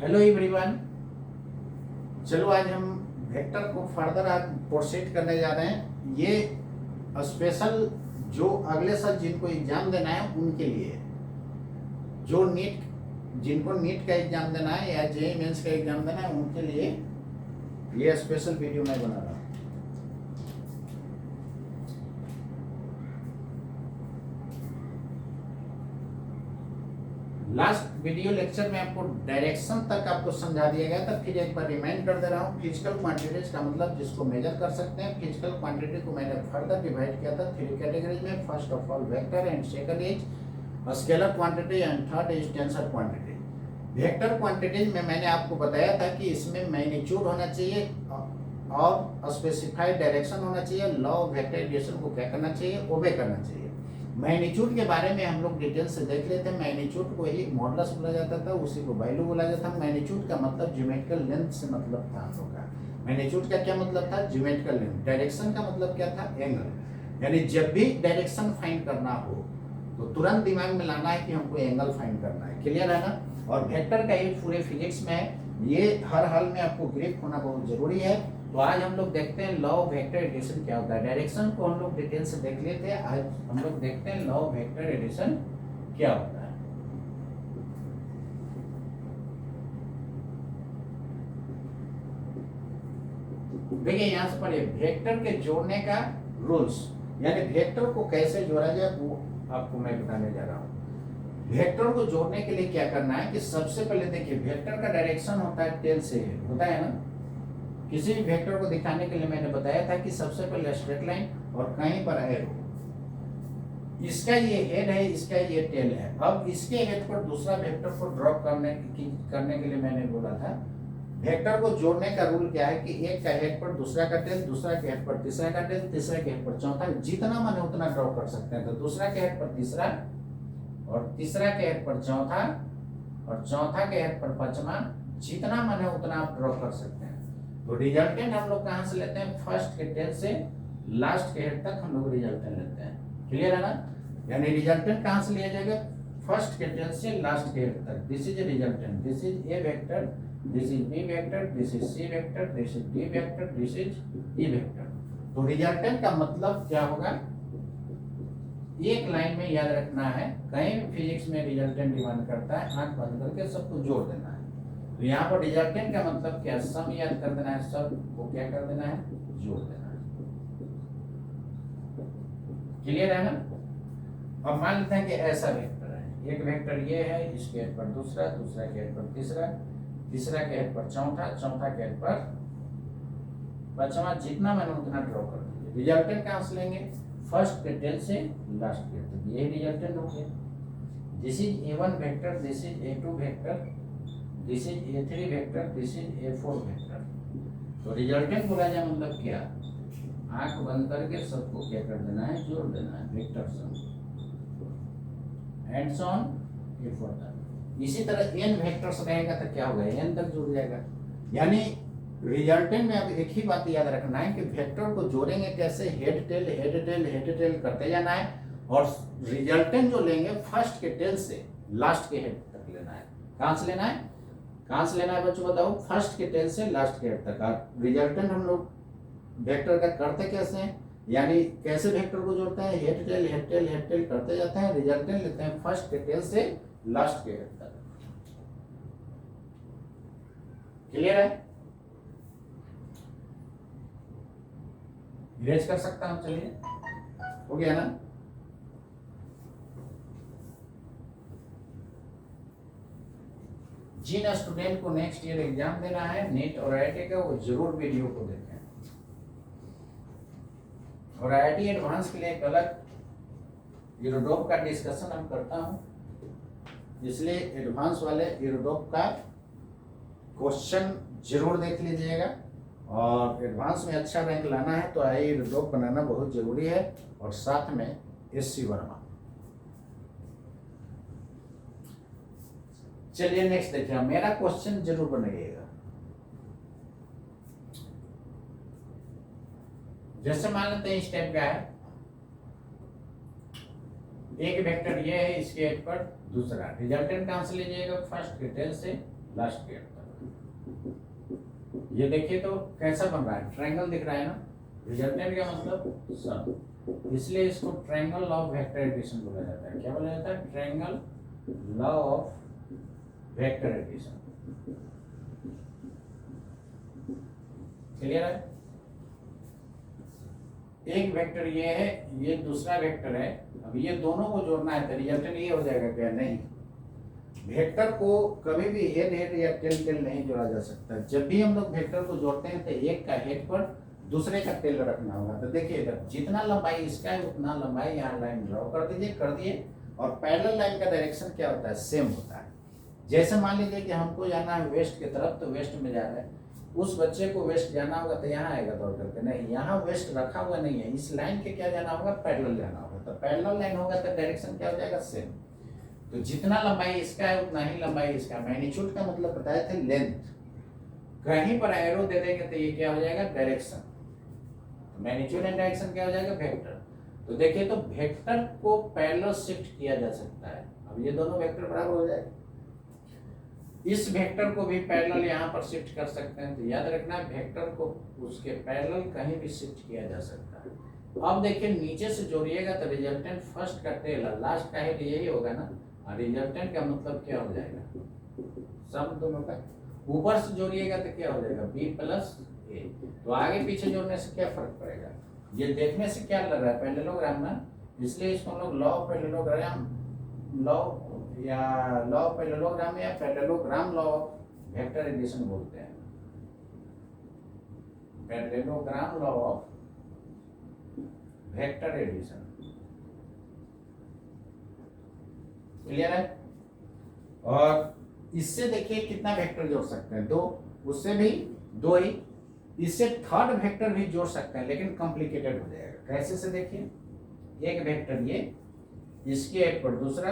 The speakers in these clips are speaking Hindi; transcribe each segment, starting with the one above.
Hello everyone. चलो आज हम वेक्टर को फर्दर आज प्रोसीड करने जा रहे हैं। ये स्पेशल जो अगले साल जिनको एग्जाम देना है उनके लिए, जो जिनको नीट का एग्जाम देना है या जेईई मेंस का एग्जाम देना है उनके लिए ये स्पेशल वीडियो मैं बना रहा हूँ। लास्ट वीडियो लेक्चर में आपको डायरेक्शन तक आपको समझा दिया गया था। फिर एक बार रिमाइंड कर दे रहा हूँ। फिजिकल क्वांटिटीज का मतलब जिसको मेजर कर सकते हैं। फिजिकल क्वांटिटी को मैंने फर्दर डिवाइड किया था 3 कैटेगरीज में। First of all vector and second is scalar quantity and third is tensor quantity. Vector quantities में मैंने आपको बताया था कि इसमें मैग्नीट्यूड होना चाहिए और स्पेसिफाइड डायरेक्शन होना चाहिए। लॉ ऑफ वेक्टर एडिशन को क्या करना चाहिए, ओबे करना चाहिए। मैग्नीट्यूड के बारे में हम लोग डिटेल से देख लेते हैं। मैग्नीट्यूड को ही मॉडुलस बोला जाता था, उसी को वैल्यू बोला जाता था। मैग्नीट्यूड का मतलब ज्योमेट्रिकल लेंथ से मतलब था हम लोग का। मैग्नीट्यूड का क्या मतलब था, ज्योमेट्रिकल लेंथ। डायरेक्शन का मतलब क्या था, एंगल। यानी जब भी डायरेक्शन फाइंड करना हो तो तुरंत दिमाग में लाना है कि हमको एंगल फाइंड करना है। क्लियर है ना। और वेक्टर का ये पूरे फिजिक्स में है, ये हर हाल में आपको ग्रिप होना बहुत जरूरी है। तो आज हम लोग देखते हैं लॉ ऑफ वेक्टर एडिशन क्या होता है। डायरेक्शन को हम लोग डिटेल से देख लेते हैं। आज हम लोग देखते हैं लॉ ऑफ वेक्टर एडिशन क्या होता है। देखिए यहां से पढ़िए, वेक्टर के जोड़ने का रूल्स, यानी वेक्टर को कैसे जोड़ा जाए वो आपको मैं बताने जा रहा हूं। वेक्टर को जोड़ने के लिए क्या करना है कि सबसे पहले देखिए, वेक्टर का डायरेक्शन होता है टेल से हेड, होता है ना। किसी भी वेक्टर को दिखाने के लिए मैंने बताया था कि सबसे पहले स्ट्रेट लाइन और कहीं पर एरो। इसका ये हेड है, इसका ये टेल है। अब इसके हेड पर दूसरा वेक्टर को ड्रॉप करने के लिए मैंने बोला था वेक्टर को जोड़ने का रूल क्या है कि एक का हेड पर दूसरा का टेल, दूसरा के हेड पर तीसरा का टेल, तीसरा के हेड पर चौथा, जितना मन है उतना ड्रॉ कर सकते हैं। तो दूसरा के हेड पर तीसरा और तीसरा के हेड पर चौथा और चौथा के हेड पर पांचवा, जितना मन है उतना आप ड्रॉ कर सकते हैं। तो रिजल्टेंट हम लोग कहां से लेते हैं, फर्स्ट के टेल से लास्ट के हेड तक हम लोग रिजल्टेंट लेते हैं। क्लियर है ना। यानी रिजल्टेंट कहां से लिया जाएगा, फर्स्ट के टेल से लास्ट के हेड तक। This is a resultant, this is A vector, this is B vector, this is C vector, this is D vector, this is E vector. तो रिजल्टेंट का मतलब क्या होगा, एक लाइन में याद रखना है। कहीं भी फिजिक्स में रिजल्टेंट डिमांड करता है आंख बंद करके सबको जोड़ देना है। तो यहाँ पर रिजल्टेंट का मतलब क्या, सम याद कर देना है, सब को क्या कर देना है, जोड़ देना है। क्लियर है ना। अब मान लेते हैं कि ऐसा वेक्टर है, एक वेक्टर ये है, इसके हेड पर दूसरा, दूसरा के हेड पर तीसरा, तीसरा के हेड पर चौथा, चौथा के हेड पर पांचवा, जितना मैंने उतना ड्रॉ कर दीजिए। रिजल्टेंट कहां से लेंगे, फर्स्ट के टेल से लास्ट के तक, ये रिजल्टेंट हो गया। This is A1 vector, this is A2 vector, this is A3 vector, this is A4 vector. तो रिजल्टेंट बोला जाए मतलब क्या, आंख बंद करके सबको क्या कर देना है, जोड़ देना है, vector sum and so on A4 तक। इसी तरह n वेक्टर्स रहेगा तो क्या होगा, n तक जुड़ जाएगा। यानी रिजल्टेंट में अब एक ही बात याद रखना है कि वेक्टर को जोड़ेंगे कैसे, head tail head tail head tail करते जाना है। और रिजल्टेंट जो लेंगे फर्स्ट के टेल से लास्ट के हेड तक लेना है। कहां से लेना है, कहां से लेना है बच्चों बताओ, फर्स्ट के टेल से लास्ट के हेड तक। और रिजल्टेंट हम लोग वेक्टर का करते कैसे हैं, यानी कैसे वेक्टर को जोड़ते हैं, head tail head tail head tail करते जाते हैं। रिजल्टेंट लेते हैं फर्स्ट के टेल से लास्ट के हेड तक। क्लियर है, इरेज कर सकता हूं, चलिए हो गया ना। जिन स्टूडेंट को नेक्स्ट ईयर एग्जाम देना है नीट और आईआईटी का, वो जरूर वीडियो को देखें। और आईआईटी एडवांस के लिए एक अलग यूरोडॉप का डिस्कशन हम करता हूं, इसलिए एडवांस वाले यूरोडॉप का क्वेश्चन जरूर देख लीजिएगा। और एडवांस में अच्छा रैंक लाना है तो आई यूरोडॉप बनाना बहुत जरूरी है, और साथ में SC वर्मा। चलिए नेक्स्ट देखिए, मेरा क्वेश्चन जरूर बनाइएगा। जैसे मान लेते हैं इस टाइप का है, एक वेक्टर ये है, इसके हेड पर दूसरा। रिजल्टेंट कहां से लीजिएगा, फर्स्ट के टेल से लास्ट के हेड तक। ये देखिए तो कैसा बन रहा है, ट्रायंगल दिख रहा है ना, रिजल्टेंट का मतलब सम, इसलिए इसको triangle law of vector addition बोला जाता है। क्या बोला जाता है? Triangle law of vector addition. Clear है? एक वेक्टर ये है, ये दूसरा वेक्टर है, अब ये दोनों को जोड़ना है तो रिजल्टेंट ये हो जाएगा क्या? नहीं, वेक्टर को कभी भी हेड हेड या टेल टेल नहीं जोड़ा जा सकता। जब भी हम लोग वेक्टर को जोड़ते हैं तो एक का हेड पर दूसरे का टेल रखना होगा। तो देखिए इधर जितना लंबाई इसका है उतना लंबाई यहाँ लाइन ड्रॉ कर दीजिए, कर दिए। और पैरेलल लाइन का डायरेक्शन क्या होता है? सेम होता है। जैसे मान लीजिए कि हमको जाना है वेस्ट की तरफ, तो वेस्ट में जा रहा है, उस बच्चे को वेस्ट जाना होगा तो यहाँ आएगा दौड़ करके, नहीं यहाँ वेस्ट रखा हुआ नहीं है, इस लाइन के क्या जाना होगा? पैरेलल जाना होगा। तो पैरेलल लाइन होगा तो डायरेक्शन क्या हो जाएगा? सेम। तो जितना लंबाई इसका है उतना ही लंबाई इसका। मैग्नीट्यूड का मतलब बताए थे लेंथ, कहीं पर एरो दे देंगे तो ये क्या हो जाएगा? डायरेक्शन। मैग्नीट्यूड एंड डायरेक्शन क्या हो जाएगा? वेक्टर। तो देखिए तो वेक्टर को पैरेलल शिफ्ट किया जा सकता है। अब ये दोनों वेक्टर बराबर हो जाएगा। इस वेक्टर को भी पैरेलल यहाँ पर शिफ्ट कर सकते हैं। तो याद रखना वेक्टर को उसके पैरेलल कहीं भी शिफ्ट किया जा सकता है। अब देखिए नीचे से जोड़िएगा तो रिजल्टेंट फर्स्ट का टेल लास्ट का हेड यही होगा ना, और रिजल्टेंट का मतलब क्या हो जाएगा? सम दोनों का। ऊपर से जोड़िएगा तो क्या हो जाएगा? b प्लस ए। तो आगे पीछे जोड़ने से क्या फर्क पड़ेगा? ये देखने से क्या लग रहा है? पैरेललोग्राम ना, इसलिए इसको हम लोग लॉ ऑफ पैरेललोग्राम, लॉ या लॉ ऑफ पैरेललोग्राम या parallelogram law of vector addition बोलते हैं। Parallelogram law of vector addition. Clear है? और इससे देखिए कितना वेक्टर जोड़ सकते हैं? दो, उससे भी दो ही, इससे थर्ड वेक्टर भी जोड़ सकते हैं, लेकिन कॉम्प्लिकेटेड हो जाएगा। कैसे से देखिए, एक वेक्टर ये, इसके हेड पर दूसरा,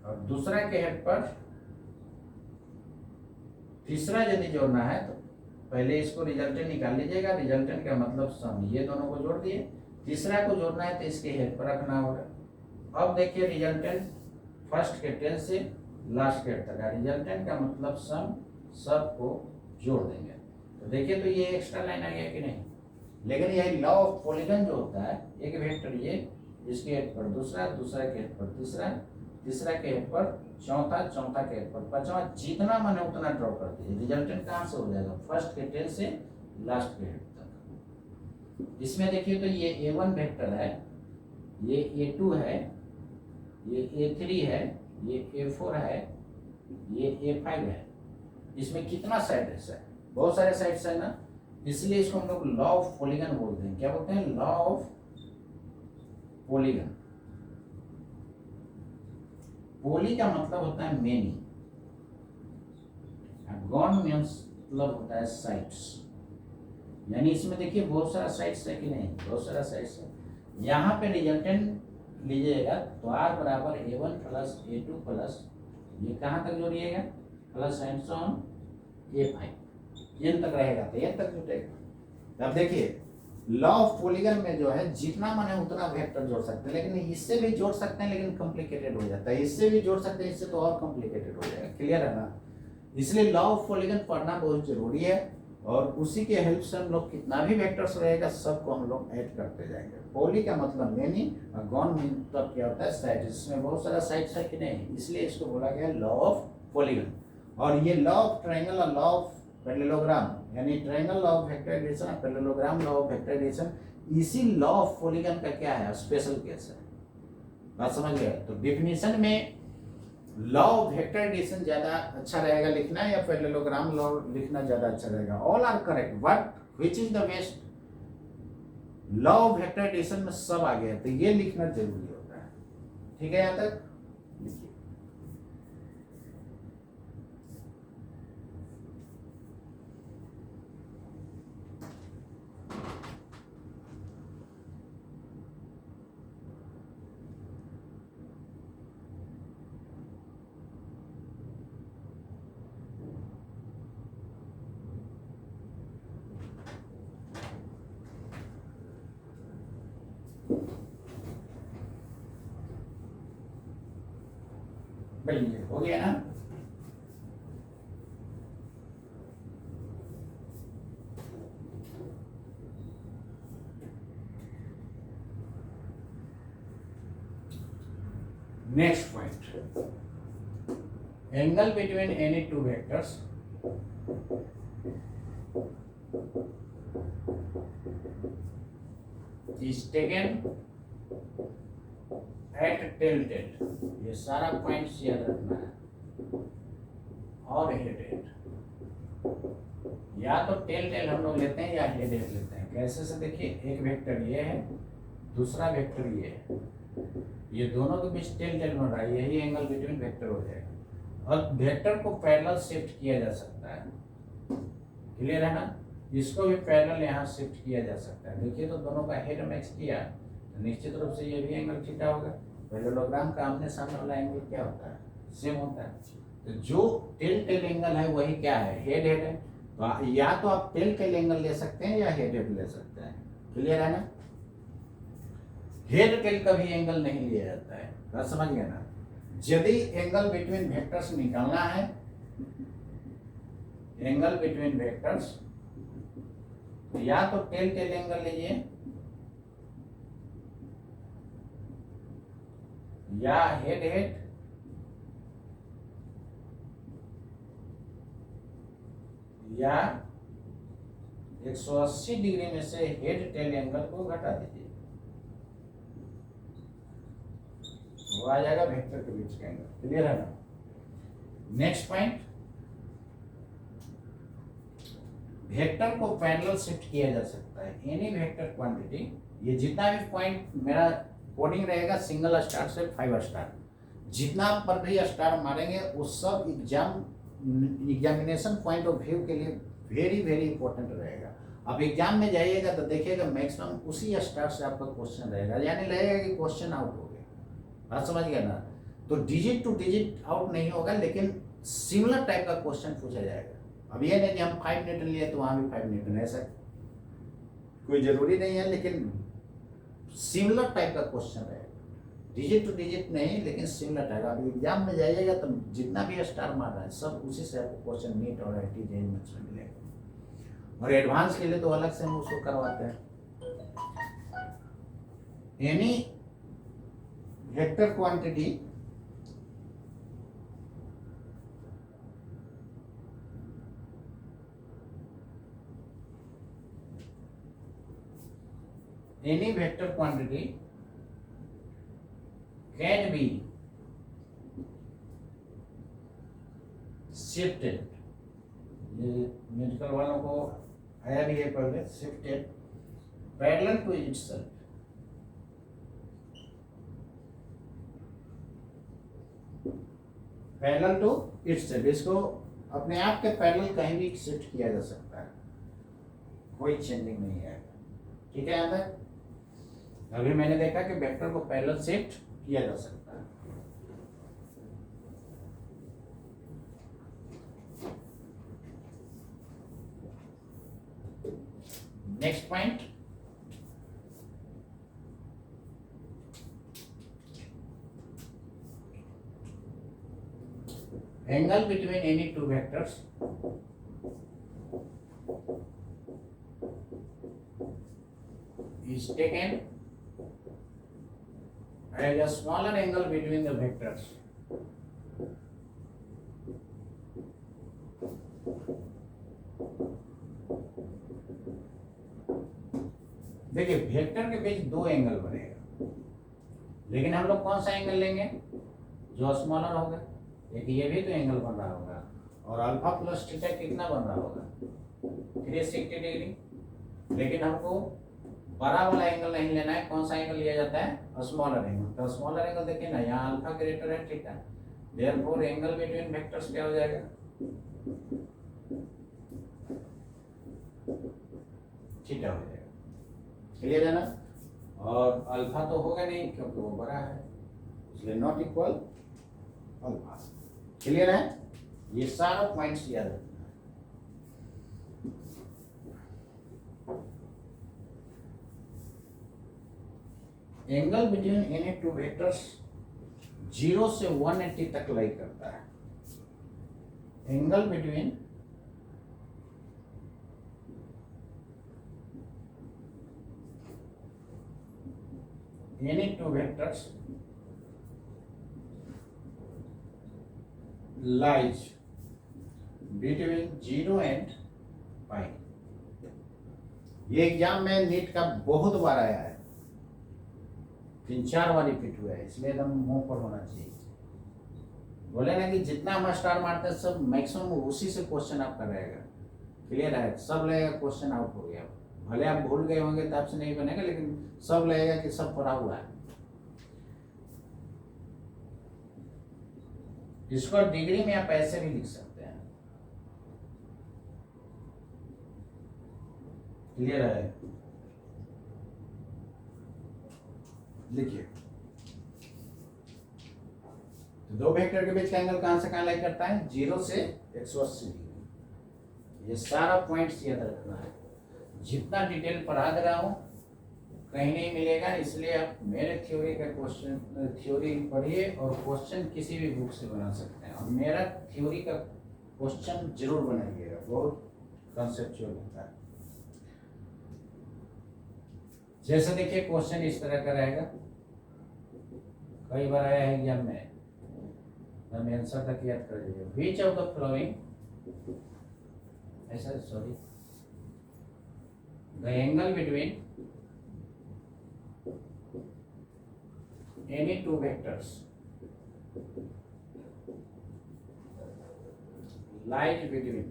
और दूसरा के हेड पर तीसरा यदि जोड़ना है तो पहले इसको रिजल्टेंट निकाल लीजिएगा। रिजल्टेंट का मतलब सम, ये दोनों को जोड़ दिए। तीसरा को जोड़ना है तो इसके हेड पर रखना होगा। अब देखिए रिजल्टेंट फर्स्ट के टेल से लास्ट के हेड तक, रिजल्टेंट का मतलब सम, सब को जोड़ देंगे। तो देखिए तो ये एक्स्ट्रा लाइन आ गया कि नहीं? लेकिन यही लॉ ऑफ पॉलीगन जो होता है, एक वेक्टर ये, इसके हेड पर दूसरा, दूसरा के हेड पर तीसरा, तीसरा के हेड पर चौथा, चौथा के हेड पर पांचवा, जितना मन है उतना ड्रॉ कर दीजिए। रिजल्टेंट कहाँ से हो जाएगा? फर्स्ट के टेल से लास्ट के हेड तक। इसमें देखिए तो ये A1 वेक्टर है, ये A2 है, ये A3 है, ये A4 है, ये A5 है। इसमें कितना साइड्स है? बहुत सारे साइड्स है ना, इसलिए इसको हम लोग लॉ ऑफ पॉलीगन बोलते हैं। क्या बोलते हैं? Law of polygon. पोली का मतलब होता है मेनी, गॉन मतलब होता है साइट्स। यानी इसमें देखिए बहुत सारा साइट्स है कि नहीं? बहुत सारा साइट्स है। यहाँ पे रिजल्टेंट लीजिएगा तो r बराबर A1 प्लस A2 प्लस ये कहाँ तक जोड़िएगा? Plus and so on A5, n तक रहेगा तो n तक जुटेगा। अब देखिए लॉ ऑफ पॉलीगन में जो है जितना मन है उतना वेक्टर जोड़ सकते हैं, लेकिन इससे भी जोड़ सकते हैं, लेकिन कॉम्प्लिकेटेड हो जाता है। इससे भी जोड़ सकते हैं, इससे तो और कॉम्प्लिकेटेड हो जाएगा। क्लियर है ना? इसलिए लॉ ऑफ पॉलीगन पढ़ना बहुत जरूरी है, और उसी के हेल्प से हम लोग कितना भी वेक्टर्स रहेगा सबको हम लोग ऐड करते जाएंगे। पॉली का मतलब मेनी, और गॉन मतलब क्या होता है? साइड। इसमें बहुत सारा साइड्स है कि नहीं, इसलिए इसको बोला गया लॉ ऑफ पॉलीगन। और ये लॉ ऑफ ट्रायंगल और लॉ ऑफ पैरेललोग्राम, यानी triangle law of vector addition और parallelogram law of vector addition, इसी लॉ ऑफ पॉलीगन का क्या है? स्पेशल केस है। बात समझ गए? तो डेफिनेशन में लॉ ऑफ वेक्टर एडिशन ज्यादा अच्छा रहेगा लिखना, या पैरेललोग्राम लॉ लिखना ज्यादा अच्छा रहेगा? All are correct, but which is the best? Law of vector addition में सब आ गया, तो ये लिखना जरूरी होता है। ठीक है? यहाँ तक लिखिए। हो गया ना? Next point, angle between any two vectors is taken at tilted, ये सारा पॉइंट्स याद रखना है, और हेडेड, या तो टेल हम लोग लेते हैं या हेडेड लेते हैं। कैसे से देखिए, एक वेक्टर ये है, दूसरा वेक्टर ये है, ये दोनों के बीच टेल बन रहा है, यही एंगल बिटवीन वेक्टर हो जाएगा। और वेक्टर को पैरेलल शिफ्ट किया जा सकता है, क्लियर है ना, इसको भी पैरेलल यहाँ शिफ्ट किया जा सकता है। देखिए तो दोनों का हेड मैच किया तो निश्चित रूप से ये भी एंगल थीटा होगा। पैरेललोग्राम का आमने सामने वाला एंगल क्या होता है, सेम होता है। तो जो टेल एंगल है वही क्या है, हेड है। तो या तो आप टेल एंगल ले सकते हैं या हेड ले सकते हैं, क्लियर है ना। हेड टेल का भी एंगल नहीं लिया जाता है, बात समझ गए ना। यदि एंगल बिटवीन वेक्टर्स निकालना है, एंगल बिटवीन वेक्टर्स, तो या तो टेल एंगल लीजिए या हेड हेड, या 180 डिग्री में से हेड टेल एंगल को घटा दीजिए, वो आ जाएगा वेक्टर के बीच का एंगल, क्लियर है ना। नेक्स्ट पॉइंट, वेक्टर को पैरेलल शिफ्ट किया जा सकता है। एनी वेक्टर क्वांटिटी, ये जितना भी पॉइंट मेरा कोडिंग रहेगा सिंगल स्टार से 5 स्टार, जितना पर भी स्टार मारेंगे वो सब एग्जामिनेशन पॉइंट ऑफ व्यू के लिए वेरी वेरी इंपॉर्टेंट रहेगा। अब एग्जाम में जाइएगा तो देखिएगा मैक्सिमम उसी स्टार से आपका क्वेश्चन रहेगा, यानी लगेगा कि क्वेश्चन आउट हो गया, बात समझ गया ना। तो डिजिट टू डिजिट आउट नहीं होगा, लेकिन सिमिलर टाइप का क्वेश्चन पूछा जाएगा। अब ये नहीं कि हम 5 न्यूटन लिए तो वहाँ भी 5 न्यूटन, ऐसा कोई जरूरी नहीं है, लेकिन सिमिलर टाइप का क्वेश्चन रहेगा, डिजिट टू डिजिट नहीं लेकिन सिमिलर टाइप। अब एग्जाम में जाइएगा तो जितना भी स्टार मार रहा है सब उसी से आपको क्वेश्चन नीट और IIT JEE में मिलेगा। और एडवांस के लिए तो अलग से हम उसको करवाते हैं। Any vector quantity any vector quantity can be shifted, ये मेडिकल वालों को आया भी है पहले, shifted parallel to itself, parallel to itself, इसको अपने आप के पैरेलल कहीं भी शिफ्ट किया जा सकता है, कोई चेंजिंग नहीं है, ठीक है। यहाँ तक अभी मैंने देखा कि वेक्टर को पैरेलल शिफ्ट किया जा सकता है। Next point, angle between any two vectors is taken as a smaller angle between the vectors. देखिए वेक्टर के बीच दो एंगल बनेगा, लेकिन हम लोग कौन सा एंगल लेंगे, जो स्मॉलर होगा। एक ये भी तो एंगल बन रहा होगा, और अल्फा प्लस थीटा कितना बन रहा होगा, 360 डिग्री। लेकिन हमको बड़ा वाला एंगल नहीं लेना है, कौन सा एंगल लिया जाता है, स्मॉलर एंगल। तो स्मॉलर एंगल देखिए ना, यहाँ अल्फा ग्रेटर है theta, therefore angle between vectors क्या हो जाएगा, थीटा हो जाएगा, क्लियर है ना। और अल्फा तो होगा नहीं क्योंकि वो बड़ा है, इसलिए नॉट इक्वल अल्फा, क्लियर है। ये सारा पॉइंट्स याद रखना है। Angle between any two vectors 0 से 180 तक लाई करता है। Angle between any two vectors lies between 0 and पाई। ये एग्जाम में नीट का बहुत बार आया है, 3-4 बार रिपीट हुआ है, इसलिए एकदम मुंह पर होना चाहिए। बोले ना कि जितना हम स्टार मारते हैं सब मैक्सिमम उसी से क्वेश्चन आपका रहेगा। क्लियर है, सब लगेगा क्वेश्चन आउट हो गया, भले आप भूल गए होंगे तो आपसे नहीं बनेगा, लेकिन सब लगेगा कि सब पढ़ा हुआ है। इसको डिग्री में आप ऐसे भी लिख सकते हैं। क्लियर है, लिखिए। तो दो वेक्टर के बीच का एंगल कहां से कहां लाई करता है? 0 से 180 डिग्री। ये सारा पॉइंट्स याद रखना है। जितना डिटेल पढ़ा दे रहा हूं कहीं नहीं मिलेगा, इसलिए आप मेरे थ्योरी का क्वेश्चन थ्योरी पढ़िए और क्वेश्चन किसी भी बुक से बना सकते हैं, और मेरा थ्योरी का क्वेश्चन जरूर बनाइएगा, बहुत कंसेप्चुअल होता है। जैसे देखिए क्वेश्चन इस तरह का रहेगा, कई बार आया है एग्जाम में, हमें आंसर तक याद कर लीजिए। विच ऑफ द फ्लोइंग, ऐसा sorry, the angle between any two vectors lies between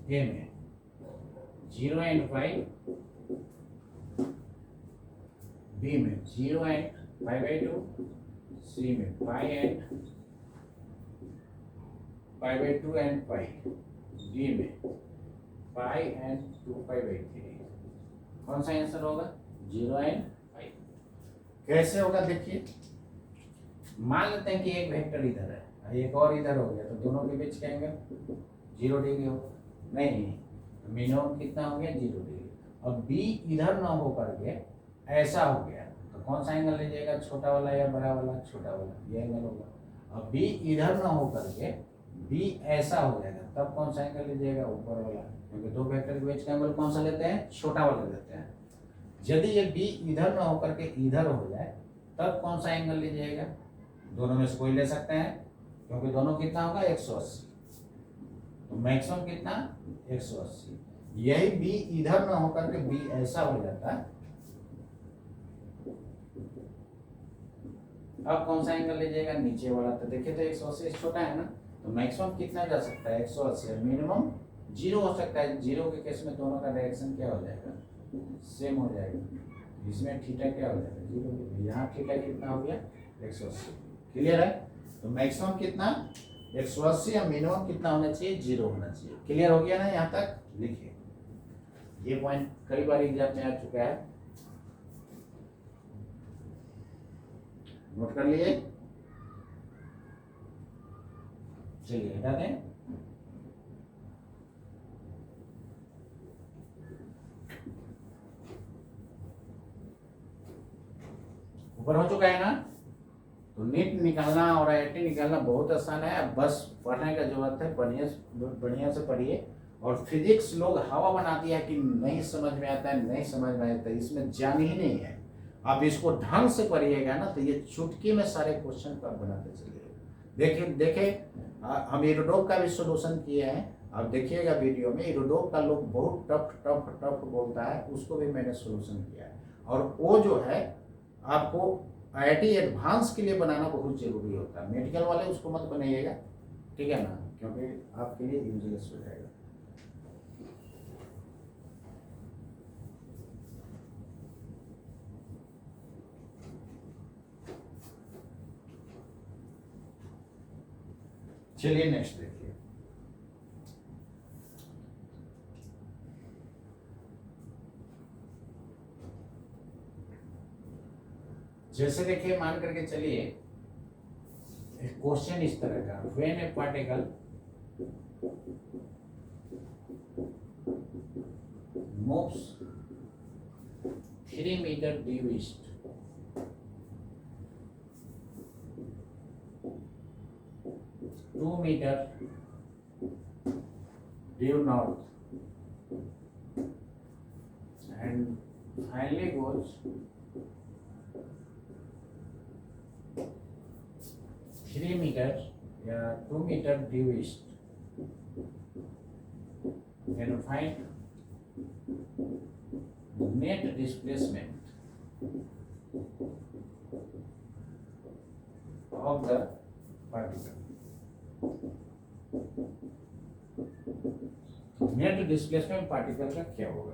A में 0 and pi, B में 0 and pi/2, C में pi and pi/2 and pi, D में pi and 2pi/3। कौन सा आंसर होगा? 0 and pi। कैसे होगा देखिए, मान लेते हैं कि एक वेक्टर इधर है, एक और इधर हो गया, तो दोनों के बीच का एंगल 0 डिग्री होगा। नहीं, मिनिमम कितना हो गया? 0 डिग्री। और बी इधर ना हो करके ऐसा हो गया, तो कौन सा एंगल लीजिएगा? छोटा वाला या बड़ा वाला? छोटा वाला, ये एंगल होगा। और बी इधर ना हो करके बी ऐसा हो जाएगा, तब कौन सा एंगल लीजिएगा? ऊपर वाला, क्योंकि दो वेक्टर के बीच का एंगल कौन सा लेते हैं? छोटा वाला लेते हैं। यदि ये बी इधर ना होकर के इधर हो जाए, तब कौन सा एंगल लीजिएगा? दोनों में से कोई ले सकते हैं, क्योंकि दोनों कितना होगा? 180। तो मैक्सिमम कितना? 180। यही बी इधर ना होकर के बी ऐसा हो जाता है, अब कौन सा एंगल लीजिएगा? नीचे वाला। तो देखिए तो 180 छोटा है ना, तो मैक्सिमम कितना जा सकता है? 180। मिनिमम 0 हो सकता है। 0 के केस में दोनों का डायरेक्शन क्या हो जाएगा? सेम हो जाएगा। इसमें थीटा क्या हो जाएगा? 0। यहाँ थीटा कितना हो गया? 180। क्लियर है? तो मैक्सिमम कितना? 180, या मिनिमम कितना होना चाहिए? 0 होना चाहिए। क्लियर हो गया ना? यहाँ तक लिखिए। ये पॉइंट कई बार एग्जाम में आ चुका है, नोट कर लिए। चलिए हटा दें। ऊपर हो चुका है ना? तो नीट निकालना और IIT निकालना बहुत आसान है, अब बस पढ़ने का जरूरत है। बढ़िया से पढ़िए। और फिजिक्स लोग हवा बना दिया कि नहीं समझ में आता है, नहीं समझ में आता है, इसमें जान ही नहीं है। आप इसको ढंग से पढ़िएगा ना, तो ये चुटकी में सारे क्वेश्चन पर बनाते चलिए। देखिए हम इरोडोप का भी सोल्यूशन किए हैं, आप देखिएगा वीडियो में। इरोडोप का लोग बहुत टफ टफ टफ बोलता है, उसको भी मैंने सोल्यूशन किया है। और वो जो है आपको IIT एडवांस के लिए बनाना बहुत जरूरी होता है। मेडिकल वाले उसको मत बनाइएगा, ठीक है ना, क्योंकि आपके लिए यूजलेस हो जाएगा। चलिए नेक्स्ट देखिए। जैसे देखिए, मान करके चलिए एक क्वेश्चन इस तरह का, when a particle moves 3 metre due east, 2 metre due north, and finally goes metre या 2 metre due east can find net displacement of the particle. Net displacement particle का क्या होगा?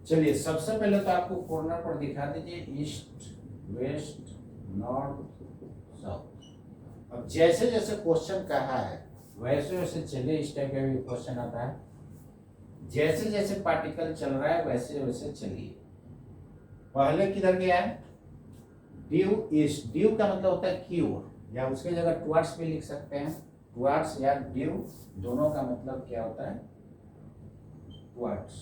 चलिए सबसे पहले तो आपको कॉर्नर पर दिखा दीजिए ईस्ट वेस्ट नॉर्थ साउथ। अब जैसे जैसे क्वेश्चन कहा है वैसे वैसे चलिए, इस टाइप का भी क्वेश्चन आता है, जैसे जैसे पार्टिकल चल रहा है वैसे वैसे चलिए। पहले किधर गया है? Due east. ड्यू का मतलब होता है की ओर, या उसकी जगह टुवर्ड्स भी लिख सकते हैं। टुवर्ड्स या ड्यू दोनों का मतलब क्या होता है? टुवर्ड्स।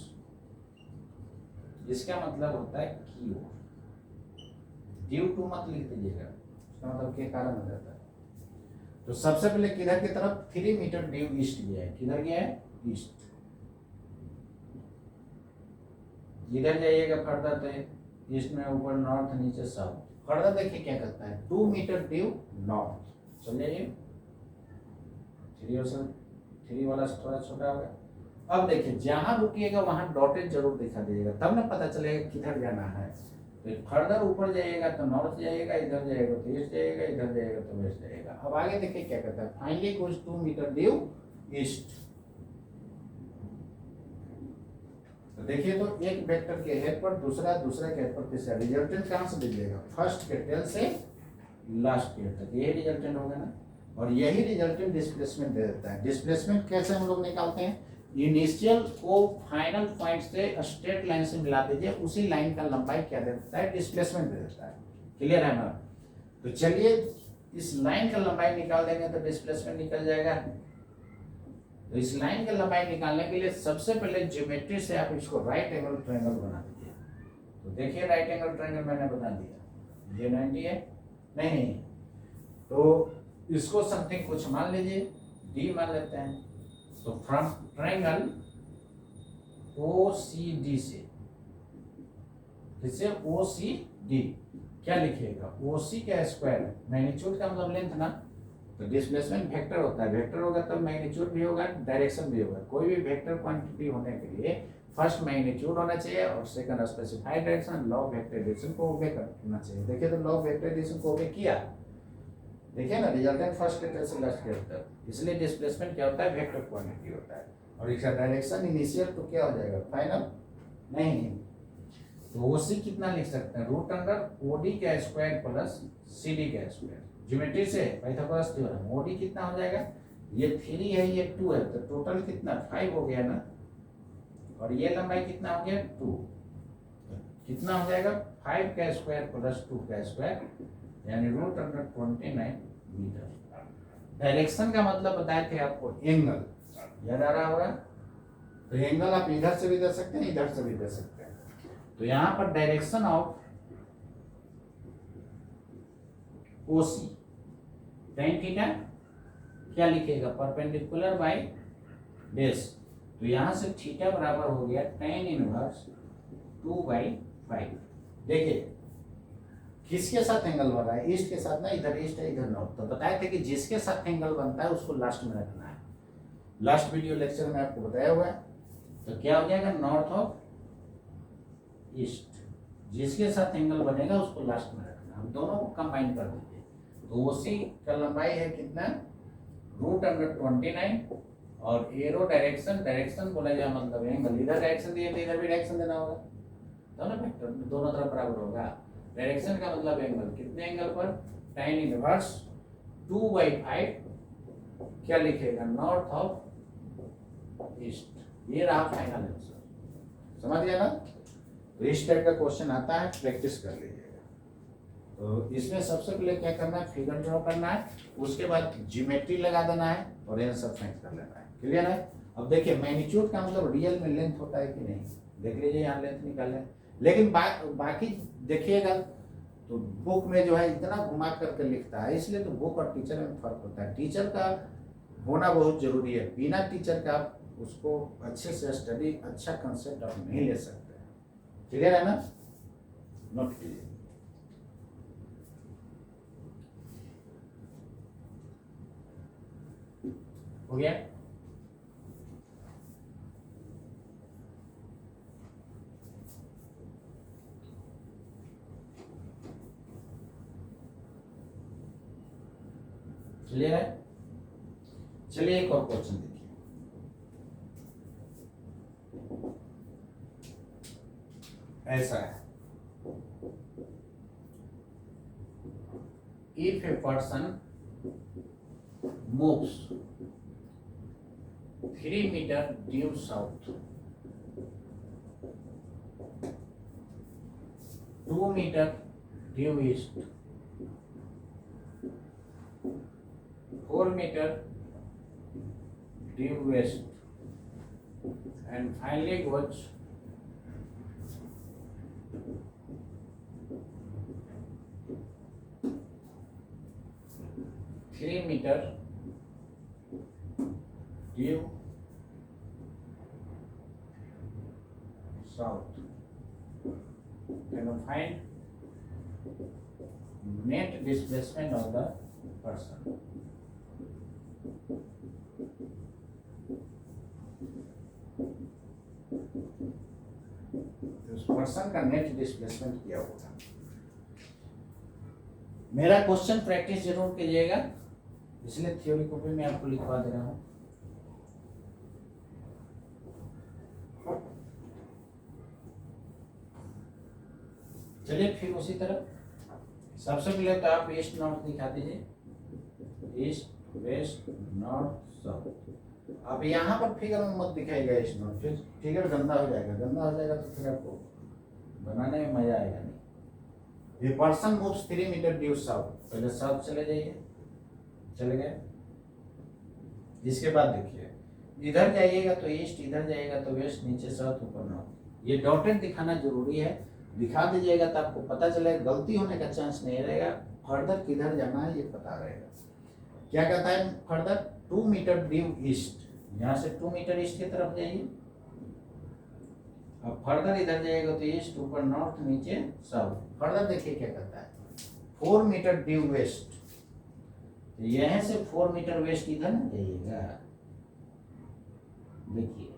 इसका मतलब होता है की ओर। ड्यू टू मत लिख दीजिएगा, उसका मतलब के कारण हो जाता है। तो सबसे पहले किधर की तरफ? 3 मीटर ड्यू ईस्ट गया है। किधर गया है? ईस्ट। इधर जाइएगा फर्दर तो ईस्ट में ऊपर नॉर्थ, नीचे साउथ। फर्दर देखिए क्या करता है, 2 मीटर ड्यू नॉर्थ। चल जाइए, 3 वाला थोड़ा छोटा होगा। अब देखिए जहां रुकिएगा वहां डॉटेड जरूर दिखा दीजिएगा, तब ना पता चलेगा किधर जाना है। तो फर्दर ऊपर जाइएगा तो नॉर्थ जाइएगा, इधर जाइएगा तो ईस्ट जाइएगा, इधर जाइएगा तो वेस्ट जाइएगा। अब आगे देखिए क्या करता है, finally goes 2 metre due east. तो देखिए तो एक वेक्टर के हेड पर दूसरा, दूसरा के हेड पर तीसरा। रिजल्टेंट कहां से दीजिएगा? फर्स्ट के टेल से लास्ट के तक, यही रिजल्टेंट होगा ना। और यही रिजल्टेंट डिस्प्लेसमेंट दे देता है। डिस्प्लेसमेंट कैसे हम लोग निकालते हैं? इनिशियल को फाइनल पॉइंट से स्ट्रेट लाइन से मिला दीजिए, उसी लाइन का लंबाई क्या दे देता है? डिस्प्लेसमेंट दे देता है। क्लियर है ना? तो चलिए इस लाइन का लंबाई निकाल देंगे तो डिस्प्लेसमेंट निकल जाएगा। तो इस लाइन का लंबाई निकालने के लिए सबसे पहले ज्योमेट्री से आप इसको राइट एंगल ट्रायंगल बना दीजिए। तो देखिए राइट एंगल ट्रायंगल मैंने बना दिया। ये 90 है नहीं, तो इसको समथिंग कुछ मान लीजिए, डी मान लेते हैं। तो फ्रॉम ट्रायंगल OCD से, जिससे OCD क्या लिखिएगा? OC का स्क्वायर, मैग्नीट्यूड का मतलब लेंथ ना। तो डिस्प्लेसमेंट वेक्टर होता है, वेक्टर होगा तब मैग्नीट्यूड भी होगा, डायरेक्शन भी होगा। कोई भी वेक्टर क्वांटिटी होने के लिए फर्स्ट मैग्नीट्यूड होना चाहिए और second specified direction. Law of vector addition को ओबे करना चाहिए। देखिए तो लॉ ऑफ वेक्टर एडिशन को ओबे किया, देखिए ना, रिजल्टेंट फर्स्ट के से लास्ट के तक। इसलिए डिस्प्लेसमेंट क्या होता है? वेक्टर क्वांटिटी होता है। और इसका डायरेक्शन इनिशियल तो क्या हो जाएगा? फाइनल नहीं। तो OC कितना लिख सकते हैं? रूट अंडर OD का स्क्वायर प्लस CD का स्क्वायर। ज्योमेट्री से पाइथागोरस थ्योरम। OD कितना हो जाएगा? ये 3 है, ये 2 है, तो टोटल कितना? 5 हो गया ना। और ये लंबाई कितना हो गया? 2। कितना हो जाएगा? 5 का स्क्वायर प्लस 2 का स्क्वायर, यानी रूट अंडर 29 मीटर। डायरेक्शन का मतलब बताए थे आपको, एंगल। याद आ रहा होगा? तो एंगल आप इधर से भी दे सकते हैं, इधर से भी दे सकते हैं। तो यहाँ पर direction of OC tan theta क्या लिखेगा? Perpendicular by base. तो यहाँ से थीटा बराबर हो गया tan इनवर्स 2/5। देखिए किसके साथ एंगल बन रहा है? ईस्ट के साथ ना, इधर ईस्ट है इधर नॉर्थ। तो बताए थे कि जिसके साथ एंगल बनता है उसको लास्ट में रखना है। लास्ट वीडियो लेक्चर में आपको बताया हुआ है। तो क्या हो जाएगा? North of east. जिसके साथ एंगल बनेगा उसको लास्ट में रखना। हम दोनों को कंबाइन कर दीजिए। तो OC का लंबाई है कितना? Root under 29। और एरो डायरेक्शन, डायरेक्शन बोला जाए मतलब एंगल, इधर डायरेक्शन दिए तो इधर भी डायरेक्शन देना होगा, दोनों वेक्टर दोनों तरफ बराबर होगा। डायरेक्शन का मतलब एंगल, कितने एंगल पर? tan इनवर्स 2/5 क्या लिखेगा? North of east. ये रहा फाइनल आंसर। समझ गया ना? तो इस टाइप का क्वेश्चन आता है, प्रैक्टिस कर लीजिएगा। तो इसमें सबसे पहले क्या करना है? फिगर ड्रॉ करना है, उसके बाद ज्योमेट्री लगा देना है और आंसर फाइंड कर लेना है। क्लियर है? अब देखिए मैग्नीट्यूड का मतलब रियल में लेंथ होता है कि नहीं, देख लीजिए यहाँ लेंथ निकाल लें। लेकिन बाकी देखिएगा तो बुक में जो है इतना घुमा करके लिखता है, इसलिए तो बुक और टीचर में फर्क होता है। टीचर का होना बहुत जरूरी है, बिना टीचर का आप उसको अच्छे से स्टडी, अच्छा कंसेप्ट आप नहीं ले सकते हैं। क्लियर है ना? नोट कीजिए। हो गया। क्लियर है? चलिए एक और क्वेश्चन देखिए। ऐसा है, if a person moves 3 meter due south, 2 meter due east, 4 meter due west, and finally goes 3 meter due south. Can you find net displacement of the person? उस पर्सन का नेट डिस्प्लेसमेंट क्या होगा? मेरा क्वेश्चन प्रैक्टिस जरूर कीजिएगा, इसलिए थ्योरी कॉपी में आपको लिखवा दे रहा हूं। चलिए फिर उसी तरह सबसे पहले तो आप ईस्ट नॉर्थ दिखा दीजिए, ईस्ट वेस्ट नॉर्थ साउथ। अब यहाँ पर फिगर में मत दिखाएगा ईस्ट नॉर्थ, फिर फिगर गंदा हो जाएगा, गंदा हो जाएगा तो फिर आपको बनाने में मजा आएगा नहीं। ये person moves 3 metre due south, पहले साउथ चले जाइए, चले गए। इसके बाद देखिए इधर जाइएगा तो ईस्ट, इधर जाइएगा तो वेस्ट, नीचे साउथ, ऊपर नॉर्थ। ये डॉटेड दिखाना जरूरी है, दिखा दीजिएगा तो आपको पता चलेगा, गलती होने का चांस नहीं रहेगा। फर्दर किधर जाना है ये पता रहेगा। क्या कहता है फर्दर? 2 मीटर ड्यू ईस्ट, यहाँ से 2 मीटर ईस्ट की तरफ जाइए। अब फर्दर इधर जाइएगा तो ईस्ट, ऊपर नॉर्थ, नीचे साउथ। फर्दर देखिए क्या कहता है, 4 मीटर ड्यू वेस्ट, तो यहाँ से 4 मीटर वेस्ट इधर ना जाइएगा। देखिए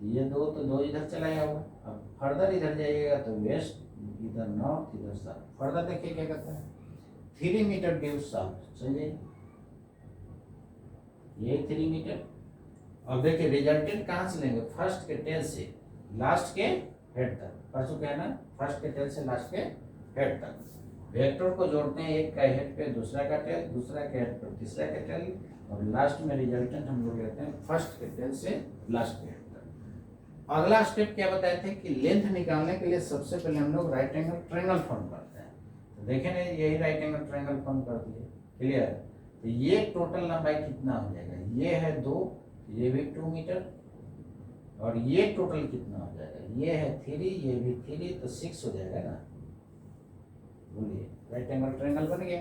ये दो तो दो इधर चला गया होगा। अब फर्दर इधर जाइएगा तो वेस्ट, इधर नॉर्थ, इधर साउथ। फर्दर देखिए क्या कहता है, 3 मीटर ड्यू साउथ, चलिए ये 3 मीटर। अब देखिए रिजल्टेंट कहाँ से लेंगे? फर्स्ट के टेल से लास्ट के हेड तक। परसों क्या है ना, फर्स्ट के टेल से लास्ट के हेड तक वेक्टर को जोड़ते हैं, एक का हेड पे दूसरा का टेल, दूसरा के हेड पर तीसरा का टेल, और लास्ट में रिजल्टेंट हम लोग लेते हैं फर्स्ट के टेल से लास्ट के हेड तक। अगला स्टेप क्या बताए थे कि लेंथ निकालने के लिए सबसे पहले हम लोग राइट एंगल ट्रायंगल फॉर्म करते हैं। तो देखें ना, यही राइट एंगल ट्रायंगल फॉर्म कर दिए, क्लियर। तो ये टोटल लंबाई कितना हो जाएगा? ये है 2, ये भी 2 मीटर, और ये टोटल कितना हो जाएगा? ये है 3, ये भी 3, तो 6 हो जाएगा ना। बोलिए राइट एंगल ट्रायंगल बन गया।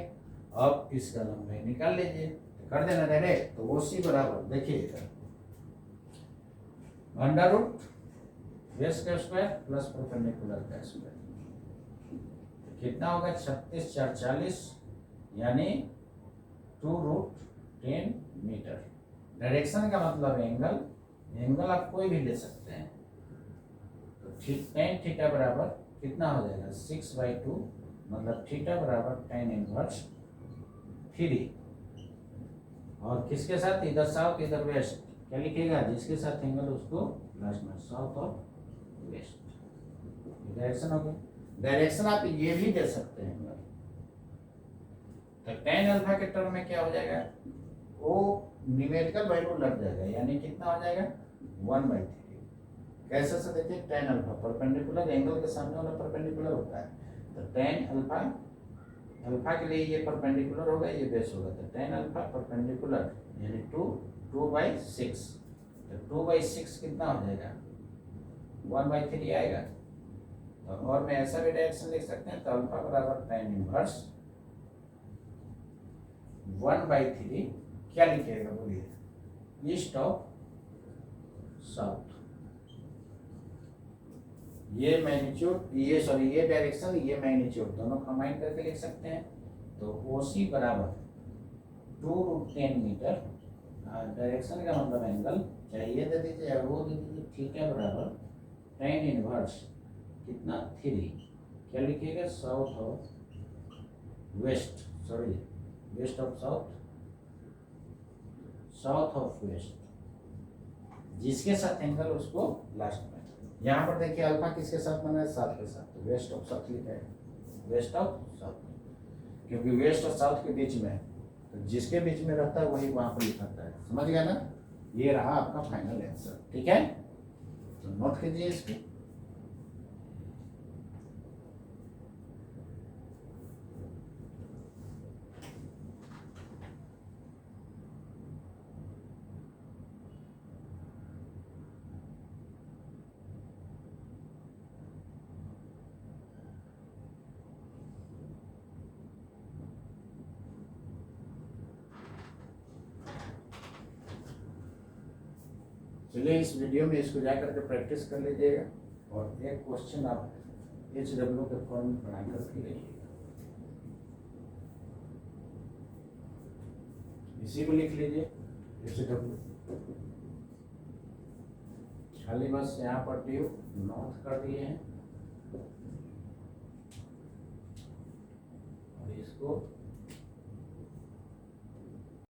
अब इसका लंबाई निकाल लीजिए, कर देना डायरेक्ट। तो OC बराबर देखिए इधर अंडर रूट बेस का स्क्वायर प्लस परपेंडिकुलर का स्क्वायर, कितना होगा? 36 4 40, यानी 2√10 मीटर। डायरेक्शन का मतलब एंगल, एंगल आप कोई भी ले सकते हैं। तो tan थीटा बराबर कितना हो जाएगा? 6/2, मतलब थीटा बराबर tan इनवर्स 3। और किसके साथ? इधर साउथ इधर वेस्ट। क्या लिखेगा? जिसके साथ एंगल उसको लास्ट में साउथ और वेस्ट। डायरेक्शन हो गया। डायरेक्शन आप ये भी दे सकते हैं। तो tan अल्फा के टर्म में क्या हो जाएगा? वो न्यूमेरिकल वैल्यू लग जाएगा, यानी कितना हो जाएगा? 1/3। कैसे से देखिए, tan अल्फा परपेंडिकुलर एंगल के सामने वाला परपेंडिकुलर होता है। तो tan अल्फा, अल्फा के लिए ये परपेंडिकुलर होगा, ये बेस होगा। तो tan अल्फा परपेंडिकुलर यानी 2/6। तो 2/6 कितना हो जाएगा? 1/3 आएगा। तो और मैं ऐसा भी डायरेक्शन लिख सकते हैं। तो अल्फा बराबर tan इनवर्स 1/3 क्या लिखिएगा? बोलिए, ईस्ट ऑफ साउथ। ये मैग्नीट्यूड, ये सॉरी ये डायरेक्शन, ये मैग्नीट्यूड दोनों कंबाइन करके लिख सकते हैं। तो OC बराबर 2√10 मीटर डायरेक्शन का मतलब एंगल चाहिए दे दीजिए, या वो दे दीजिए थीटा बराबर tan इनवर्स कितना 3, क्या लिखिएगा south of west, sorry west of south, south of west, जिसके साथ एंगल उसको लास्ट में। यहाँ पर देखिए अल्फा किसके साथ बना है, साउथ के साथ, तो वेस्ट ऑफ साउथ लिखा है, वेस्ट ऑफ साउथ, क्योंकि वेस्ट और साउथ के बीच में है, तो जिसके बीच में रहता है वही वहां पर लिखता है। समझ गया ना, ये रहा आपका फाइनल आंसर। ठीक है, तो नोट कीजिए इसको। चलिए इस वीडियो में इसको जाकर के प्रैक्टिस कर लीजिएगा, और एक क्वेश्चन आप HW के फॉर्म में बना करके लीजिएगा, इसी को लिख लीजिए HW, खाली बस यहाँ पर ड्यू नॉर्थ कर दिए हैं, और इसको